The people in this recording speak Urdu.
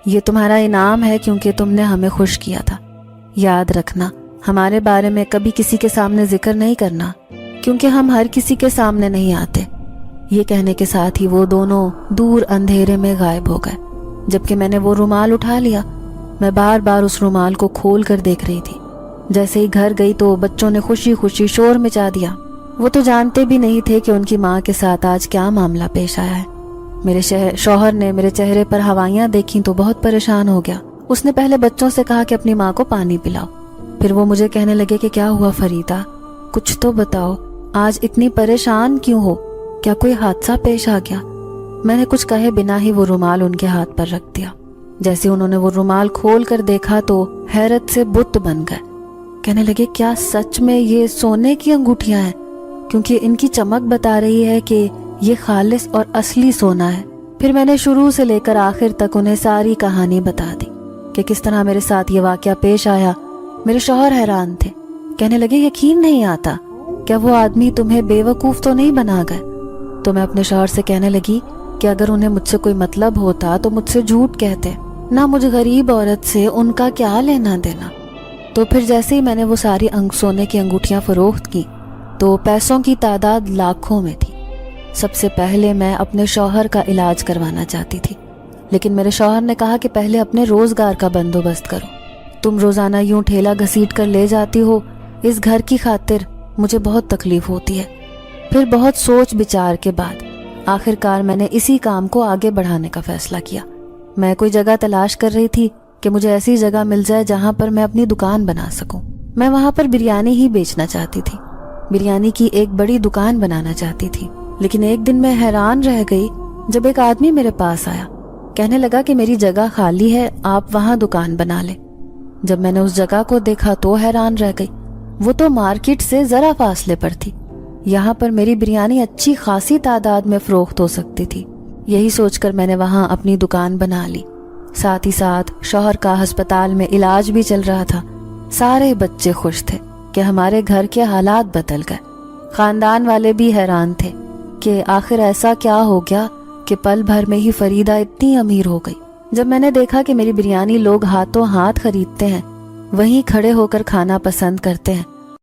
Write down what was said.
یہ تمہارا انعام ہے کیونکہ تم نے ہمیں خوش کیا تھا۔ یاد رکھنا ہمارے بارے میں کبھی کسی کے سامنے ذکر نہیں کرنا، کیونکہ ہم ہر کسی کے سامنے نہیں آتے۔ یہ کہنے کے ساتھ ہی وہ دونوں دور اندھیرے میں غائب ہو گئے۔ جبکہ میں نے وہ رومال اٹھا لیا۔ میں بار بار اس رومال کو کھول کر دیکھ رہی تھی۔ جیسے ہی گھر گئی تو بچوں نے خوشی خوشی شور مچا دیا۔ وہ تو جانتے بھی نہیں تھے کہ ان کی ماں کے ساتھ آج کیا معاملہ پیش آیا ہے۔ میرے شوہر نے میرے چہرے پر ہوائیاں دیکھیں تو بہت پریشان ہو گیا۔ اس نے پہلے بچوں سے کہا کہ اپنی ماں کو پانی پلاؤ، پھر وہ مجھے کہنے لگے کہ کیا ہوا فریدہ، کچھ تو بتاؤ، آج اتنی پریشان کیوں ہو؟ کیا کوئی حادثہ پیش آ گیا؟ میں نے کچھ کہے بنا ہی وہ رومال ان کے ہاتھ پر رکھ دیا۔ جیسے انہوں نے وہ رومال کھول کر دیکھا تو حیرت سے بت بن گئے۔ کہنے لگے کیا سچ میں یہ سونے کی انگوٹھیاں ہیں؟ کیونکہ ان کی چمک بتا رہی ہے کہ یہ خالص اور اصلی سونا ہے۔ پھر میں نے شروع سے لے کر آخر تک انہیں ساری کہانی بتا دی کہ کس طرح میرے ساتھ یہ واقعہ پیش آیا۔ میرے شوہر حیران تھے، کہنے لگے یقین نہیں آتا، کیا وہ آدمی تمہیں بے وقوف تو نہیں بنا گئے؟ تو میں اپنے شوہر سے کہنے لگی کہ اگر انہیں مجھ سے کوئی مطلب ہوتا تو مجھ سے جھوٹ کہتے، نہ مجھ غریب عورت سے ان کا کیا لینا دینا۔ تو پھر جیسے ہی میں نے وہ ساری سونے کی انگوٹھیاں فروخت کی تو پیسوں کی تعداد لاکھوں میں تھی۔ سب سے پہلے میں اپنے شوہر کا علاج کروانا چاہتی تھی، لیکن میرے شوہر نے کہا کہ پہلے اپنے روزگار کا بندوبست کرو۔ تم روزانہ یوں ٹھیلا گھسیٹ کر لے جاتی ہو، اس گھر کی خاطر مجھے بہت تکلیف ہوتی ہے۔ پھر بہت سوچ بچار کے بعد آخر کار میں نے اسی کام کو آگے بڑھانے کا فیصلہ کیا۔ میں کوئی جگہ تلاش کر رہی تھی کہ مجھے ایسی جگہ مل جائے جہاں پر میں اپنی دکان بنا سکوں۔ میں وہاں پر بریانی ہی بیچنا چاہتی تھی، بریانی کی ایک بڑی دکان بنانا چاہتی تھی۔ لیکن ایک دن میں حیران رہ گئی جب ایک آدمی میرے پاس آیا، کہنے لگا کہ میری جگہ خالی ہے، آپ وہاں دکان بنا لیں۔ جب میں نے اس جگہ کو دیکھا تو حیران رہ گئی، وہ تو مارکیٹ سے ذرا فاصلے پر تھی۔ یہاں پر میری بریانی اچھی خاصی تعداد میں فروخت ہو سکتی تھی۔ یہی سوچ کر میں نے وہاں اپنی دکان بنا لی۔ ساتھ ہی ساتھ شوہر کا ہسپتال میں علاج بھی چل رہا تھا۔ سارے بچے خوش تھے کہ ہمارے گھر کے حالات بدل گئے۔ خاندان والے بھی حیران تھے کہ آخر ایسا کیا ہو گیا کہ پل بھر میں ہی فریدہ اتنی امیر ہو گئی۔ جب میں نے دیکھا کہ میری بریانی لوگ ہاتھوں ہاتھ خریدتے ہیں، وہیں کھڑے ہو کر کھانا پسند کرتے ہیں،